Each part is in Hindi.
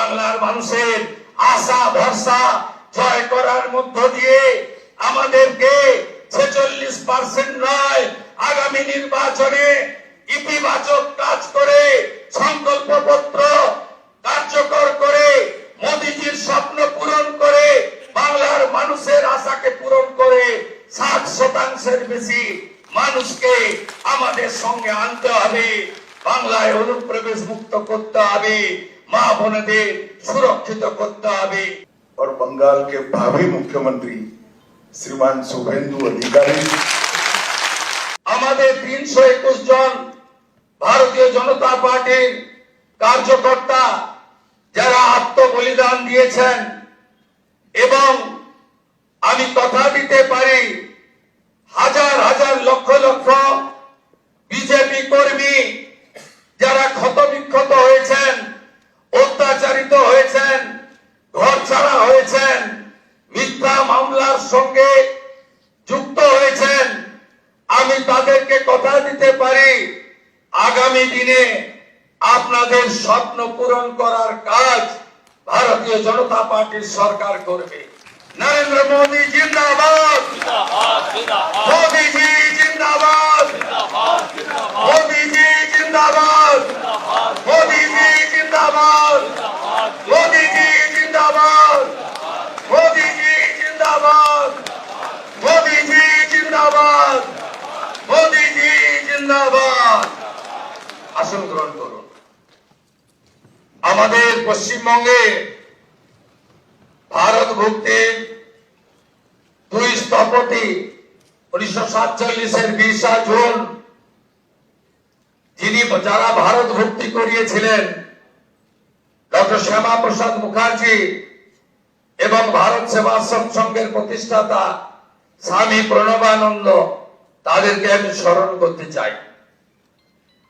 বাংলার মানুষের আশা ভরসা জয় করার মধ্য দিয়ে আমাদেরকে 46% নয়, আগামী নির্বাচনে ইতিবাচক কাজ করে সংকল্পপত্র কার্যকর করে মোদিজির স্বপ্ন পূরণ করে বাংলার মানুষের আশাকে পূরণ করে 60% বেশি মানুষকে আমাদের সঙ্গে আনতে হবে। বাংলায় অনুপ্রবেশ মুক্ত করতে হবে, মা বোনেদের সুরক্ষিত করতে হবে। और बंगाल के भावी मुख्यमंत्री श्रीमान शुभेंदु अधिकारी আমাদের 321 জন ভারতীয় জনতা পার্টির কার্যকর্তা যারা আত্মবলিদান দিয়েছেন, এবং আমি কথা দিতে পারি হাজার হাজার লক্ষ লক্ষ বিজেপি কর্মী যারা ক্ষতবিক্ষত হয়েছেন, অত্যাচারিত হয়েছেন, ঘর ছাড়া হয়েছেন, মিথ্যা মামলার সঙ্গে যুক্ত হয়েছেন, আমি তাদেরকে কথা দিতে পারি আগামী দিনে আপনাদের স্বপ্ন পূরণ করার কাজ ভারতীয় জনতা পার্টির সরকার করবে। নরেন্দ্র মোদী জিন্দাবাদ, মোদীজি জিন্দাবাদ, মোদীজি জিন্দাবাদ, মোদীজি জিন্দাবাদ, মোদীজি জিন্দাবাদ, মোদীজি জিন্দাবাদ, মোদীজি জিন্দাবাদ, মোদীজি জিন্দাবাদ। আসন গ্রহণ করুন। আমাদের পশ্চিমবঙ্গে ভারত ভুক্তির 2 স্থপতি 1947-এর 20 জুন যারা ভারত ভক্তি করিয়েছিলেন, ডক্টর শ্যামা প্রসাদ মুখার্জি এবং ভারত সেবাশ্রম সংঘের প্রতিষ্ঠাতা স্বামী প্রণবানন্দ, তাদেরকে আমি স্মরণ করতে চাই।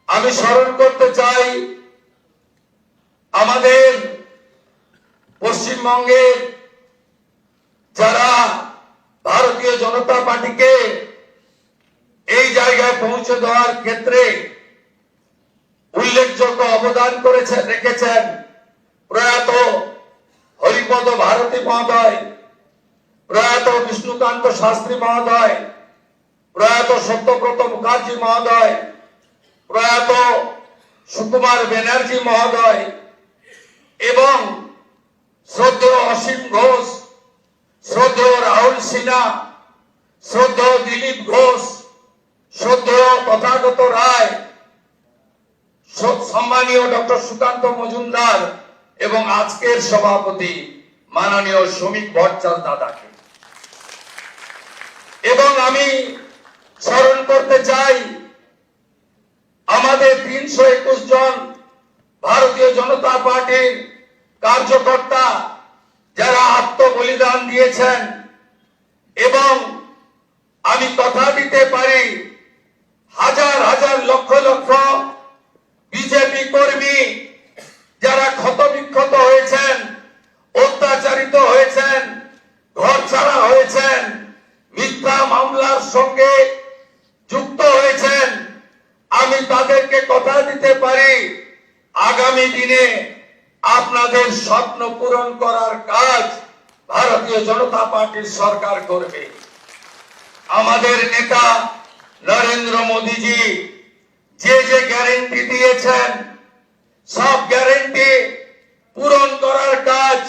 আমি স্মরণ করতে চাই আমাদের পশ্চিমবঙ্গের যারা ভারতীয় জনতা পার্টিকে এই জায়গায় পৌঁছে দেওয়ার ক্ষেত্রে উল্লেখযোগ্য অবদান করেছেন, রেখেছেন। প্রয়াত হরিপদ ভারতী মহোদয়, প্রয়াত বিষ্ণুকান্ত শাস্ত্রী মহোদয়, প্রয়াত সত্যব্রত মুখার্জি মহোদয়, প্রয়াত সুকুমার ব্যানার্জি মহোদয় এবং শ্রদ্ধেয় অসীম ঘোষ, শ্রদ্ধেয় রাহুল সিনহা, শ্রদ্ধেয় দিলীপ ঘোষ, শ্রদ্ধেয় তথাগত রায়, সম্মানীয় ডক্টর সুকান্ত মজুমদার এবং আজকের সভাপতি মাননীয় শ্রমিক ভট্টাচার্য দাদাকে। এবং আমি স্মরণ করতে চাই আমাদের 321 জন ভারতীয় জনতা পার্টির কার্যকর্তা যারা আত্মবলিদান দিয়েছেন, এবং আমি কথা দিতে পারি হাজার হাজার লক্ষ লক্ষ বিজেপি কর্মী যারা ক্ষতবিক্ষত হয়েছেন, অত্যাচারিত হয়েছেন, ঘর ছাড়া হয়েছেন, মিথ্যা মামলার সঙ্গে যুক্ত হয়েছেন, আমি তাদেরকে কথা দিতে পারি আগামী দিনে আপনাদের স্বপ্ন পূরণ করার কাজ ভারতীয় জনতা পার্টির সরকার করবে। আমাদের নেতা নরেন্দ্র মোদীজি যে যে গ্যারান্টি দিয়েছেন, সব গ্যারান্টি পূরণ করার কাজ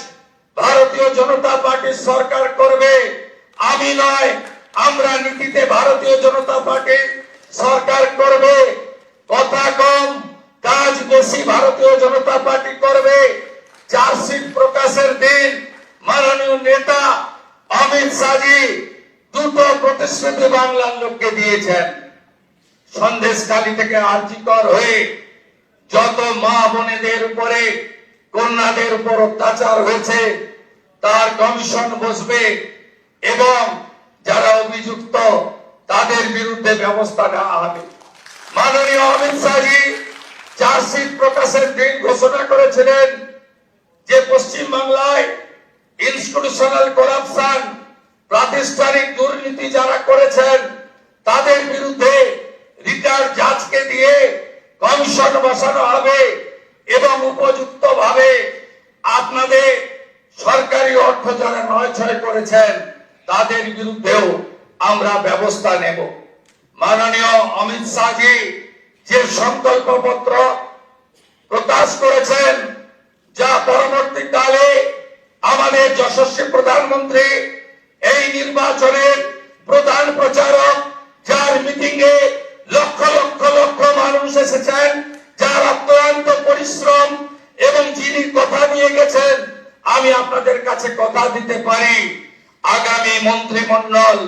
ভারতীয় জনতা পার্টির সরকার করবে। আমি নয়, আমরা নীতিতে ভারতীয় জনতা পার্টির সরকার করবে। কথা কম, কাজ বেশি ভারতীয় জনতা পার্টি করবে। চার্জশিট প্রকাশের দিন মাননীয় নেতা অমিত শাহজি 2টো প্রতিশ্রুতি বাংলার লোককে দিয়েছেন। সন্দেশখালী থেকে আর্জিকর হয়ে যত মা বোনেদের উপরে, কন্যাদের উপর অত্যাচার হয়েছে তার কমিশন বসবে এবং যারা অভিযুক্ত তাদের বিরুদ্ধে ব্যবস্থা নেওয়া হবে। মাননীয় অমিত শাহজি চার্জশিট প্রকাশের দিন ঘোষণা করেছিলেন যে পশ্চিম বাংলায় ইনস্টিটিউশনাল করাপশন, প্রাতিষ্ঠানিক দুর্নীতি যারা করেছেন তাদের বিরুদ্ধে রিটায়ার্ড জাজকে দিয়ে কমিশন বসানো হবে এবং উপযুক্ত ভাবে যারা নয় করেছেন তাদের বিরুদ্ধেও আমরা ব্যবস্থা নেব। মাননীয় অমিত শাহজি যে সংকল্পপত্র প্রকাশ করেছেন, যা পরবর্তীকালে আমাদের যশস্বী প্রধানমন্ত্রী এই নির্বাচনের প্রধান প্রচারক, যার মিটিং এ লক্ষ লক্ষ লক্ষ মানুষ এসেছেন, যার অক্লান্ত পরিশ্রম এবং যিনি কথা নিয়ে গেছেন, আমি আপনাদের কাছে কথা দিতে পারি আগামী মন্ত্রিমণ্ডল,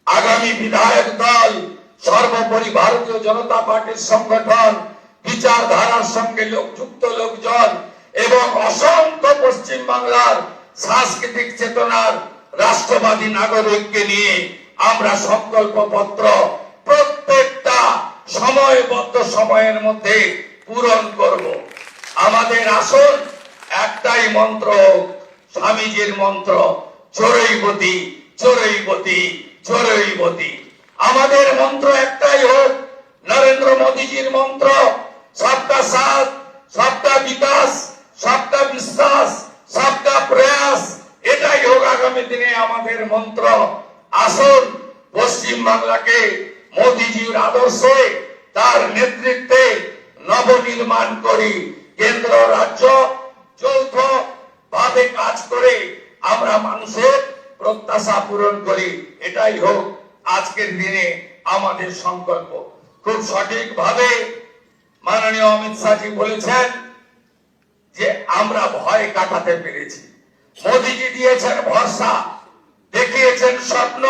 আগামী বিধায়ক দল, সর্বোপরি ভারতীয় জনতা পার্টির সংগঠন, বিচারধারার সঙ্গে যুক্ত লোকজন এবং অসংখ্য পশ্চিম বাংলার সাংস্কৃতিক চেতনার রাষ্ট্রবাদী নাগরিককে নিয়ে আমরা সংকল্পপত্র প্রত্যেকটা সময়বদ্ধ সময়ের মধ্যে পূরণ করব। আমাদের আসল একটাই মন্ত্র, স্বামীজির মন্ত্র, চোরৈবতী চোরৈবতী চোরৈবতী। আমাদের মন্ত্র একটাই হোক নরেন্দ্র মোদীজির মন্ত্র, সবকা সাথ, সবকা বিকাশ, সবকা বিশ্বাস, সবকা প্রয়াস। এটাই হোক আগামী দিনে আমাদের মন্ত্র। আসুন পশ্চিম বাংলাকে মোদীজির আদর্শে, তার নেতৃত্বে নবনির্মাণ করি। কেন্দ্র রাজ্য যৌথ ভাবে কাজ করে আমরা মানুষের প্রত্যাশা পূরণ করি। এটাই হোক আজকের দিনে আমাদের সংকল্প। খুব সঠিক ভাবে মাননীয় অমিত শাহজি বলেছেন যে আমরা ভয় কাটাতে পেরেছি। মোদীজি দিয়েছেন ভরসা, দেখিয়েছেন স্বপ্ন,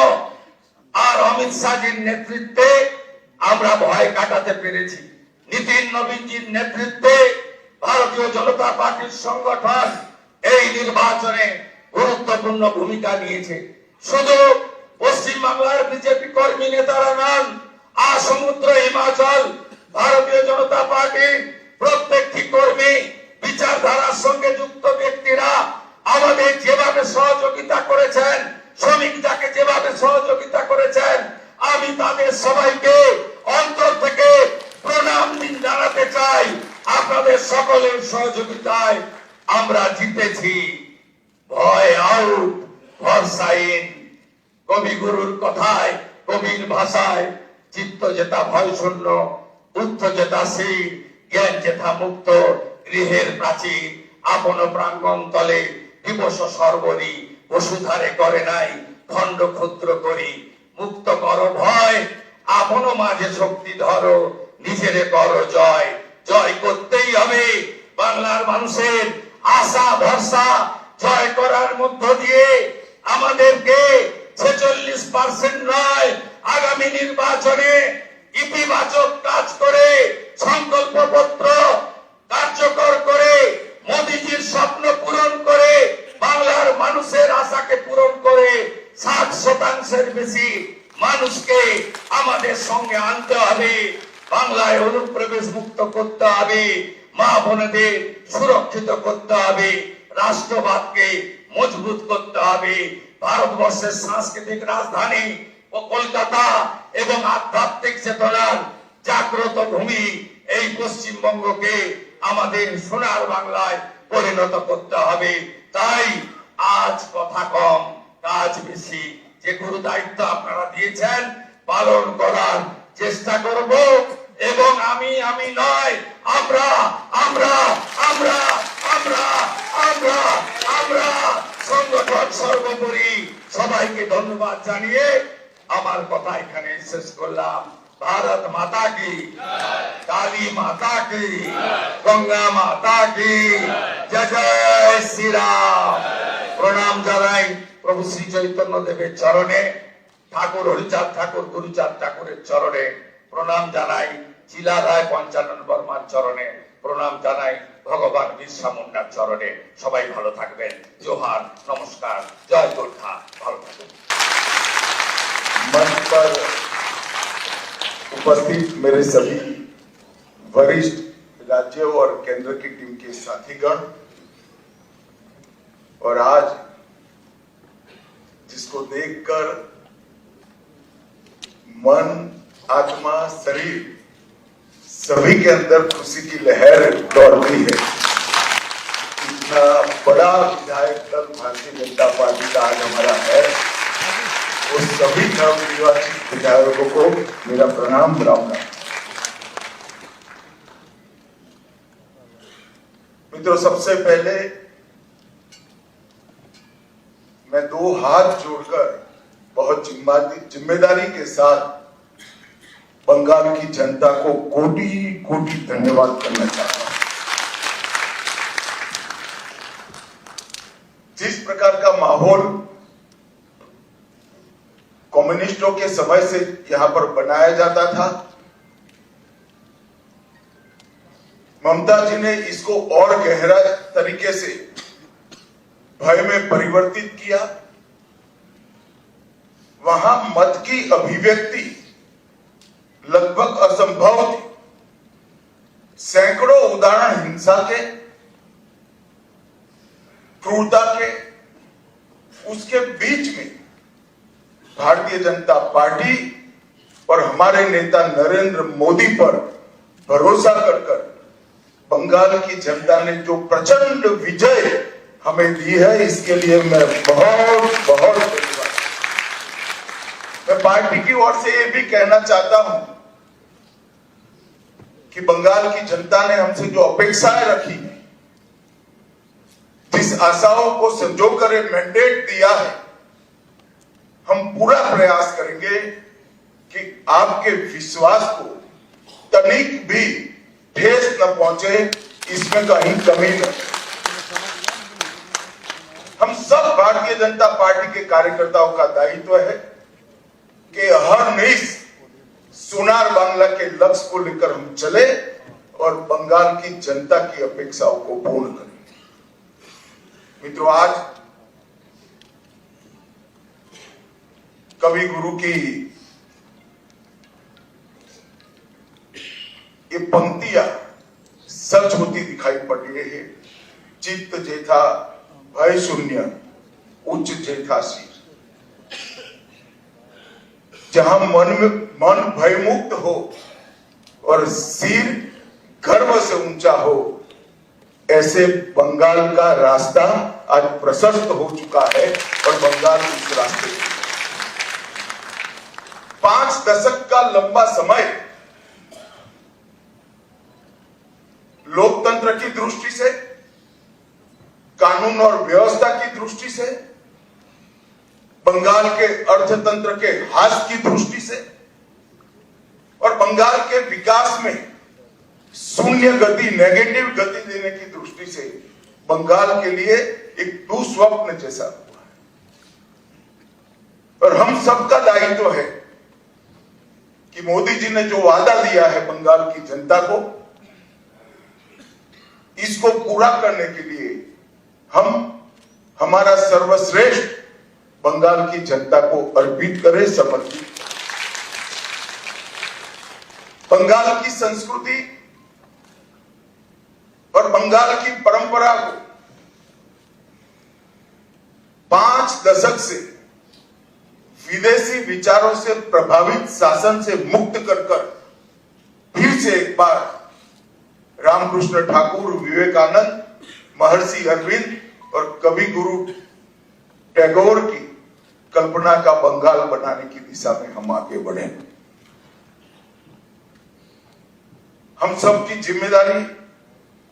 আর অমিত শাহজির নেতৃত্বে আমরা ভয় কাটাতে পেরেছি। নীতিন নবীনজির নেতৃত্বে ভারতীয় জনতা পার্টির সংগঠন এই নির্বাচনে গুরুত্বপূর্ণ ভূমিকা নিয়েছে। শুধু পশ্চিম বাংলার বিজেপি কর্মী নেতারা নন, সমুদ্র হিমাচল ভারতীয় জনতা পার্টির প্রত্যেকটি কর্মী, বিচারধারার সঙ্গে যুক্ত ব্যক্তিরা আমাদের যেভাবে সহযোগিতা করেছেন, শ্রমিক যাকে যেভাবে সহযোগিতা করেছেন, আমি তাদের সবাইকে অন্তর থেকে প্রণাম জানাতে চাই। আপনাদের সকলের সহযোগিতায় আমরা জিতেছি। ভয় আউট, ভরসা ইন। কবিগুরুর কথায়, কবির ভাষায়, চিত্ত যেতা ভয় শূন্য, বুদ্ধ যেতা শির, জ্ঞান যেথা মুক্ত, গৃহের প্রাচীর আপন প্রাঙ্গণ তলে দিবস সর্বরি, বসুধারে করে নাই খণ্ড ক্ষুদ্র করি। মুক্ত কর ভয়, আপন মাঝে শক্তি ধরো, নিজেরে কর জয়। জয় করতেই হবে বাংলার মানুষের আশা ভরসা জয় করার মধ্য দিয়ে আমাদেরকে 46% নয়, আগামী নির্বাচনে ইতিবাচক কাজ করে, সংকল্পপত্র কার্যকর করে, মোদীজির স্বপ্ন পূরণ করে, বাংলার মানুষের আশাকে পূরণ করে 60% বেশি মানুষকে আমাদের সঙ্গে আনতে হবে। বাংলায় অনুপ্রবেশ মুক্ত করতে হবে, মা বোনেদের সুরক্ষিত করতে হবে, রাষ্ট্রবাদকে মজবুত করতে হবে। ভারতবর্ষের সাংস্কৃতিক রাজধানী ও কলকাতা এবং আধ্যাত্মিক চেতনার জাগ্রত ভূমি এই পশ্চিমবঙ্গকে আমাদের সোনার বাংলায় পরিণত করতে হবে। তাই আজ কথা কম, কাজ বেশি। যে গুরু দায়িত্ব আপনারা দিয়েছেন পালন করার চেষ্টা করব এবং আমি নয়, আমরা আমরা আমরা আমরা আমরা আমরা সংগঠন সর্বোপরি। সবাইকে ধন্যবাদ জানিয়ে আমার কথা এখানে শেষ করলাম। ভারত মাতা কি, কালী মাতা কি, গঙ্গা মাতা কি, জয় জয় শ্রীরাম। প্রণাম জানাই প্রভু শ্রী চৈতন্য দেবের চরণে, ঠাকুর হরিচাঁদ ঠাকুর, গুরুচাঁদ ঠাকুরের চরণে প্রণাম জানাই, চিলা রায় পঞ্চানন বর্মার চরণে প্রণাম জানাই, ভগবান বিরসা মুন্ডার চরণে। সবাই ভালো থাকবেন। জোহার, নমস্কার, জয় গোর্খা। ভালো থাকবেন। मंच पर उपस्थित मेरे सभी वरिष्ठ राज्य और केंद्र की टीम के साथीगण, और आज जिसको देखकर मन, आत्मा, शरीर सभी के अंदर खुशी की लहर दौड़ गई है, इतना बड़ा विधायक दल भारतीय जनता पार्टी का आज हमारा है, वो सभी नवनिर्वाचित विधायकों को मेरा प्रणाम राम। मित्रों, सबसे पहले मैं दो हाथ जोड़कर बहुत जिम्मेदारी के साथ बंगाल की जनता को कोटि कोटि धन्यवाद करना चाहता हूं। जिस प्रकार का माहौल कम्युनिस्टों के समय से यहां पर बनाया जाता था, ममता जी ने इसको और गहरा तरीके से भय में परिवर्तित किया। वहां मत की अभिव्यक्ति लगभग असंभव थी। सैकड़ों उदाहरण हिंसा के, क्रूरता के, उसके बीच में भारतीय जनता पार्टी और हमारे नेता नरेंद्र मोदी पर भरोसा कर बंगाल की जनता ने जो प्रचंड विजय हमें दी है, इसके लिए मैं बहुत बहुत धन्यवाद। मैं पार्टी की ओर से ये भी कहना चाहता हूं कि बंगाल की जनता ने हमसे जो अपेक्षाएं रखी, जिस आशाओं को संजोकर मैंडेट दिया है, हम पूरा प्रयास करेंगे कि आपके विश्वास को तनिक भी ठेस न पहुंचे, इसमें कहीं कमी न। हम सब भारतीय जनता पार्टी के कार्यकर्ताओं का दायित्व है कि हर निश सोनार बांग्ला के लक्ष्य को लेकर हम चले और बंगाल की जनता की अपेक्षाओं को पूर्ण करें। मित्रों, आज कवि गुरु की ये पंक्तियां सच होती दिखाई पड़ रही है। चित्त जेठा भय शून्य, उच्च जेठा शीर। जहां मन भयमुक्त हो और सिर गर्व से ऊंचा हो, ऐसे बंगाल का रास्ता आज प्रशस्त हो चुका है और बंगाल उस रास्ते 5 दशक का लंबा समय लोकतंत्र की दृष्टि से, कानून और व्यवस्था की दृष्टि से, बंगाल के अर्थतंत्र के ह्रास की दृष्टि से और बंगाल के विकास में शून्य गति, नेगेटिव गति देने की दृष्टि से बंगाल के लिए एक दुस्वप्न जैसा हुआ है। और हम सबका दायित्व है कि मोदी जी ने जो वादा दिया है बंगाल की जनता को, इसको पूरा करने के लिए हम हमारा सर्वश्रेष्ठ बंगाल की जनता को अर्पित करें, समर्पित। बंगाल की संस्कृति और बंगाल की परंपरा को 5 दशक से विदेशी विचारों से प्रभावित शासन से मुक्त कर फिर से एक बार रामकृष्ण ठाकुर, विवेकानंद, महर्षि अरविंद और कवि गुरु टैगोर की कल्पना का बंगाल बनाने की दिशा में हम आगे बढ़े। हम सब की जिम्मेदारी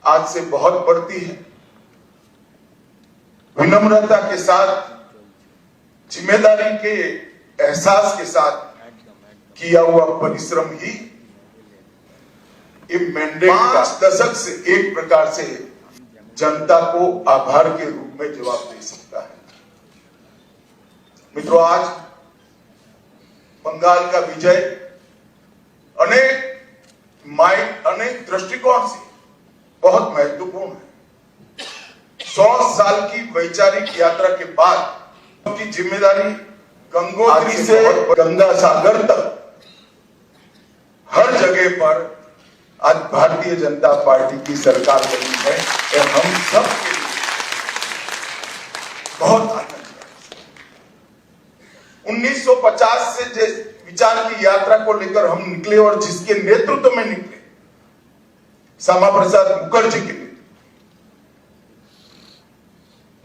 आज से बहुत बढ़ती है। विनम्रता के साथ, जिम्मेदारी के एहसास के साथ किया हुआ परिश्रम ही ये मैंडेट 5 दशक से एक प्रकार से जनता को आभार के रूप में जवाब दे सकता है। मित्रों, आज बंगाल का विजय अनेक दृष्टिकोण से बहुत महत्वपूर्ण है। 100 साल की वैचारिक यात्रा के बाद की जिम्मेदारी गंगोत्री से गंगा सागर तक हर जगह पर आज भारतीय जनता पार्टी की सरकार बनी है और हम सब के लिए बहुत आनंद है। 1950 से जिस विचार की यात्रा को लेकर हम निकले और जिसके नेतृत्व में निकले, श्यामा प्रसाद मुखर्जी के लिए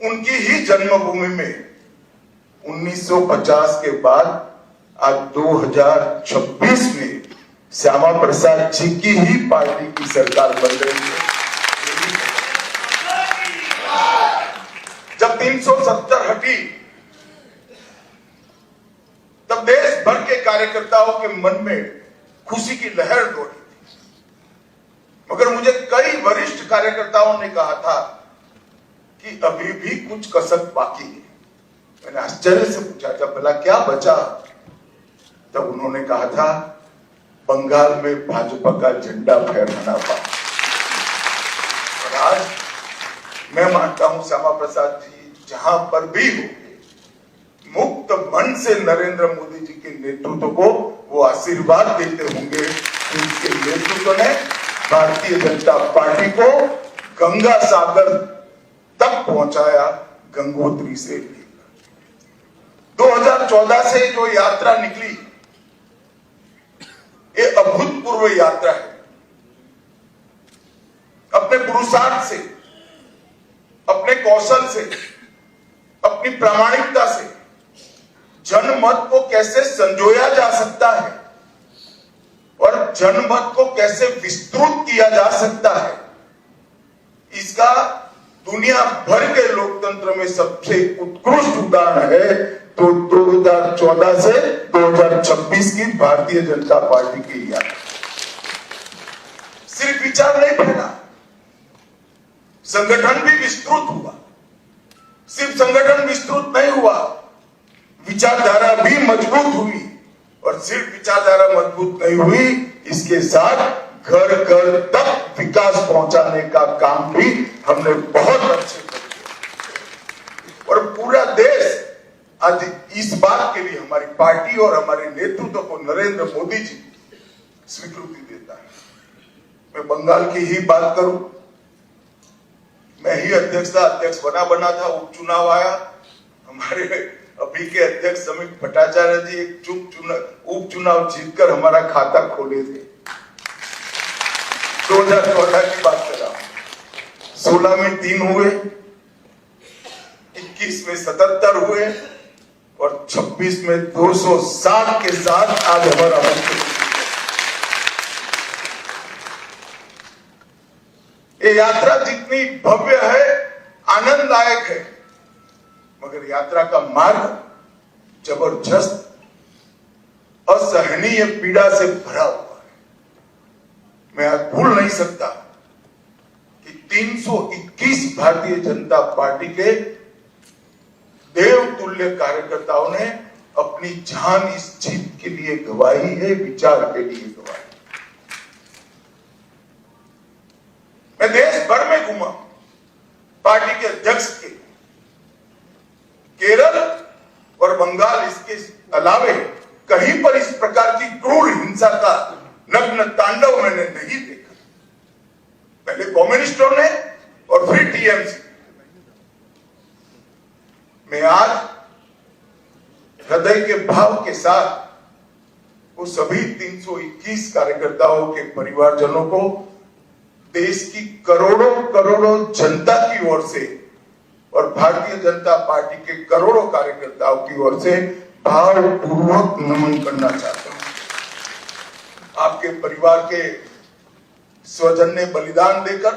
उनकी ही जन्मभूमि में 1950 के बाद आज 2026 में श्यामा प्रसाद जी की ही पार्टी की सरकार बन रही है। जब 370 हटी तब देश भर के कार्यकर्ताओं के मन में खुशी की लहर दौड़ी थी, मगर मुझे कई वरिष्ठ कार्यकर्ताओं ने कहा था कि अभी भी कुछ कसक बाकी है। मैंने आश्चर्य से पूछा था, भला क्या बचा? तब उन्होंने कहा था, बंगाल में भाजपा का झंडा फहराना बाकी। और आज मैं मानता हूं श्यामा प्रसाद जी जहां पर भी होंगे, मुक्त मन से नरेंद्र मोदी जी के नेतृत्व को वो आशीर्वाद देते होंगे कि उनके नेतृत्व ने भारतीय जनता पार्टी को गंगा सागर तक पहुंचाया, गंगोत्री से लेकर 2014 से जो यात्रा निकली, ये अभूतपूर्व यात्रा है। अपने पुरुषार्थ से, अपने कौशल से, अपनी प्रामाणिकता से जनमत को कैसे संजोया जा सकता है और जनमत को कैसे विस्तृत किया जा सकता है, इसका दुनिया भर के लोकतंत्र में सबसे उत्कृष्ट उदाहरण है तो 2014 से 2026 की भारतीय जनता पार्टी की यात्रा। सिर्फ विचार नहीं फैला, संगठन भी विस्तृत हुआ। सिर्फ संगठन विस्तृत नहीं हुआ, विचारधारा भी मजबूत हुई। और सिर्फ विचारधारा मजबूत नहीं हुई, इसके साथ घर घर तक विकास पहुंचाने का काम भी हमने बहुत अच्छे से किया। और पूरा देश आज इस बात के लिए हमारी पार्टी और हमारे नेतृत्व को नरेंद्र मोदी जी स्वीकृति देता है। मैं बंगाल की ही बात करूं, मैं ही अध्यक्ष बना था, उपचुनाव आया, हमारे अभी के अध्यक्ष समीप भट्टाचार्य जी एक उपचुनाव जीतकर हमारा खाता खोले थे। 2014 की बात कर रहा हूं। 16 में 3 हुए, 21 में 77 हुए और 26 में 260 के साथ आज हमारा ये यात्रा जितनी भव्य है, आनंददायक है, मगर यात्रा का मार्ग जबरदस्त, असहनीय पीड़ा से भरा हुआ है। मैं आज भूल नहीं सकता कि 321 भारतीय जनता पार्टी के देवतुल्य कार्यकर्ताओं ने अपनी जान इस जीत के लिए गवाई है, विचार के लिए गवाई। मैं देश भर में घूमा, पार्टी के अध्यक्ष के केरल और बंगाल, इसके अलावे कहीं पर इस प्रकार की क्रूर हिंसा का नग्न तांडव मैंने नहीं देखा। पहले कम्युनिस्टों ने और फिर टीएमसी। मैं आज हृदय के भाव के साथ वो सभी 321 कार्यकर्ताओं के परिवारजनों को देश की करोड़ों करोड़ों जनता की ओर से और भारतीय जनता पार्टी के करोड़ों कार्यकर्ताओं की ओर से भावपूर्वक नमन करना चाहता हूं। आपके परिवार के स्वजन ने बलिदान देकर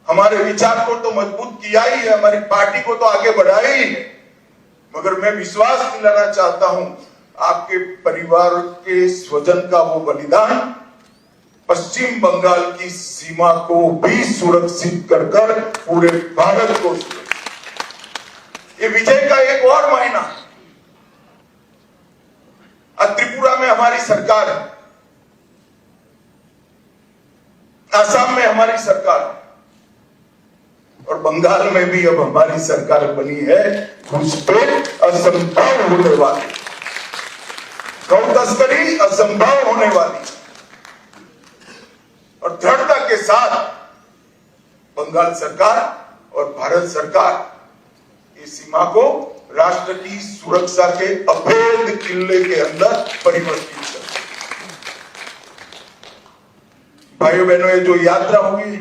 हमारे विचार को तो मजबूत किया ही है, हमारी पार्टी को तो आगे बढ़ाया ही है, मगर मैं विश्वास दिलाना चाहता हूं आपके परिवार के स्वजन का वो बलिदान पश्चिम बंगाल की सीमा को भी सुरक्षित कर पूरे भारत को सुरक्षित। ये विजय का एक और महीना। आज त्रिपुरा में हमारी सरकार है, असम में हमारी सरकार है और बंगाल में भी अब हमारी सरकार बनी है। घुसपैठ असंभव होने वाली, गौ तस्करी असंभव होने वाली और दृढ़ता के साथ बंगाल सरकार और भारत सरकार इस सीमा को राष्ट्र की सुरक्षा के अभेद किले के अंदर परिवर्तित कर। भाइयों बहनों, ये जो यात्रा हुई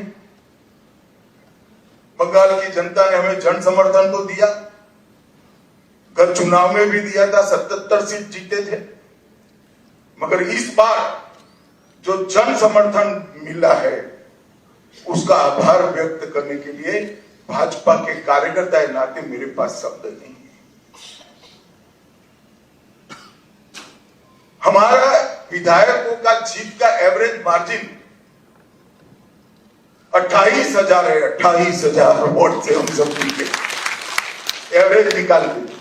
बंगाल की जनता ने हमें जन समर्थन तो दिया, गत चुनाव में भी दिया था, 77 सीट जीते थे। मगर इस बार जो जन समर्थन मिला है उसका आभार व्यक्त करने के लिए भाजपा के कार्यकर्ता के नाते मेरे पास शब्द नहीं है। हमारा विधायकों का जीत का एवरेज मार्जिन 28,000 है। 28,000 वोट से हम सब जीते, एवरेज निकाल के।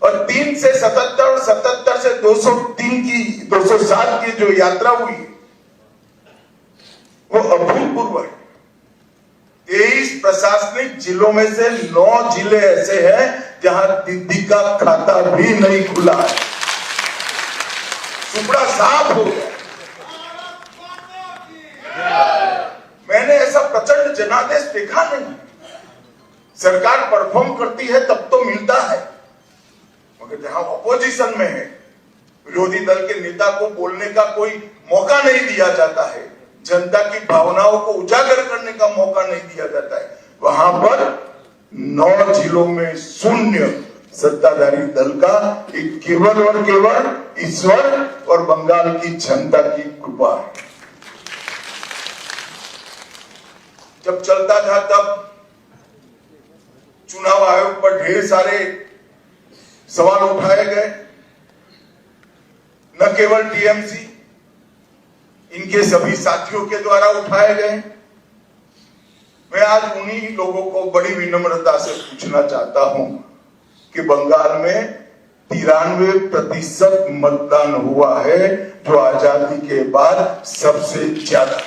और 3 से 77 और 77 से 203 की 207 की जो यात्रा हुई वो अभूतपूर्व है। 23 प्रशासनिक जिलों में से 9 जिले ऐसे हैं जहां दीदी का खाता भी नहीं खुला है, सुपड़ा साफ हो गया। मैंने ऐसा प्रचंड जनादेश देखा नहीं। सरकार परफॉर्म करती है तब तो मिलता है, मगर जहां ऑपोजिशन में है, विरोधी दल के नेता को बोलने का कोई मौका नहीं दिया जाता है, जनता की भावनाओं को उजागर करने का मौका नहीं दिया जाता है, वहां पर 9 जिलों में शून्य सत्ताधारी दल का एक केवल और केवल ईश्वर और बंगाल की जनता की कृपा है। जब चलता था तब चुनाव आयोग पर ढेर सारे सवाल उठाए गए, न केवल टीएमसी, इनके सभी साथियों के द्वारा उठाए गए। मैं आज उन्हीं लोगों को बड़ी विनम्रता से पूछना चाहता हूं कि बंगाल में 93% मतदान हुआ है, जो आजादी के बाद सबसे ज्यादा।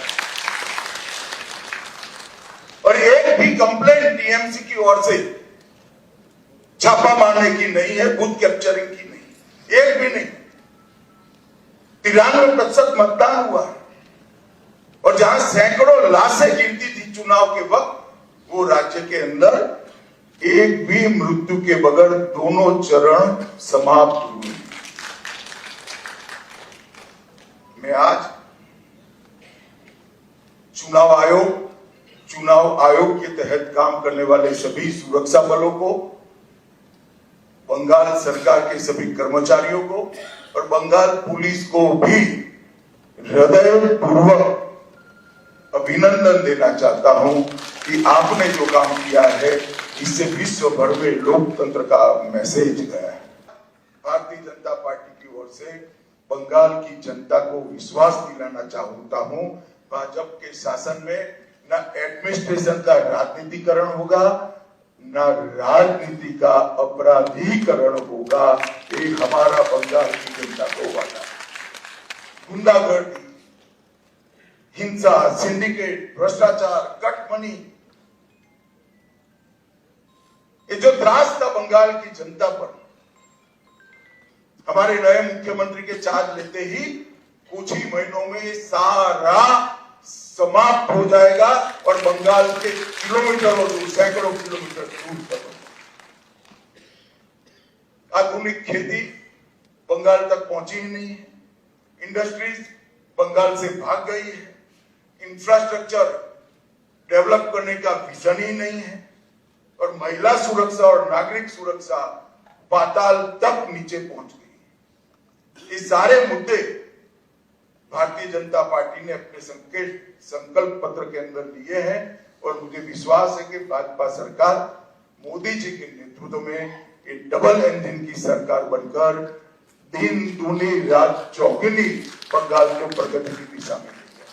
और एक भी कंप्लेंट टीएमसी की ओर से छापा मारने की नहीं है, बूथ कैप्चरिंग की नहीं, एक भी नहीं। 93% मतदान हुआ और जहां सैकड़ों लाशें गिनती थी चुनाव के वक्त, वो राज्य के अंदर एक भी मृत्यु के बगैर दोनों चरण समाप्त हुए। मैं आज चुनाव आयोग के तहत काम करने वाले सभी सुरक्षा बलों को, बंगाल सरकार के सभी कर्मचारियों को और बंगाल पुलिस को भी हृदयपूर्वक अभिनंदन देना चाहता हूं कि आपने जो काम किया है इससे विश्व भर में लोकतंत्र का मैसेज गया है। भारतीय जनता पार्टी की ओर से बंगाल की जनता को विश्वास दिलाना चाहता हूं, भाजपा के शासन में न एडमिनिस्ट्रेशन का राजनीतिकरण होगा, न राजनीति का अपराधीकरण होगा। ये हमारा बंगाल की जनता को वादा है। गुंडागर्दी, हिंसा, सिंडिकेट, भ्रष्टाचार, कट मनी, ये जो त्रास था बंगाल की जनता पर, हमारे नए मुख्यमंत्री के चार्ज लेते ही कुछ ही महीनों में सारा समाप्त हो जाएगा और बंगाल के किलोमीटरों दूर, सैकड़ों किलोमीटर दूर तक आधुनिक खेती बंगाल तक पहुंची ही नहीं है, इंडस्ट्रीज बंगाल से भाग गई है, इंफ्रास्ट्रक्चर डेवलप करने का विजन ही नहीं है, और महिला सुरक्षा और नागरिक सुरक्षा पाताल तक नीचे पहुंच गई। ये सारे मुद्दे भारतीय जनता पार्टी ने अपने संकल्प पत्र के अंदर लिए हैं और मुझे विश्वास है कि भाजपा सरकार मोदी जी के नेतृत्व में एक डबल इंजन की सरकार बनकर दिन दूनी रात चौगुनी बंगाल को प्रगति की दिशा में ले जाए।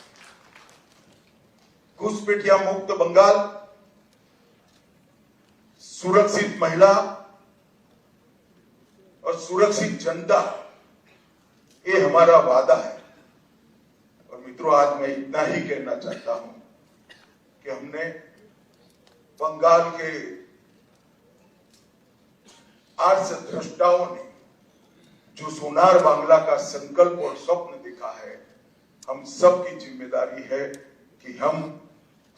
घुसपैठिया मुक्त बंगाल, सुरक्षित महिला और सुरक्षित जनता, ये हमारा वादा है। और मित्रों, आज मैं इतना ही कहना चाहता हूं कि हमने बंगाल के आर्ष द्रष्टाओं ने जो सोनार बांग्ला का संकल्प और स्वप्न देखा है, हम सब की जिम्मेदारी है कि हम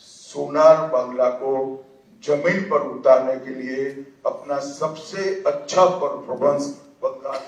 सोनार बांग्ला को जमीन पर उतारने के लिए अपना सबसे अच्छा परफॉर्मेंस बंगाल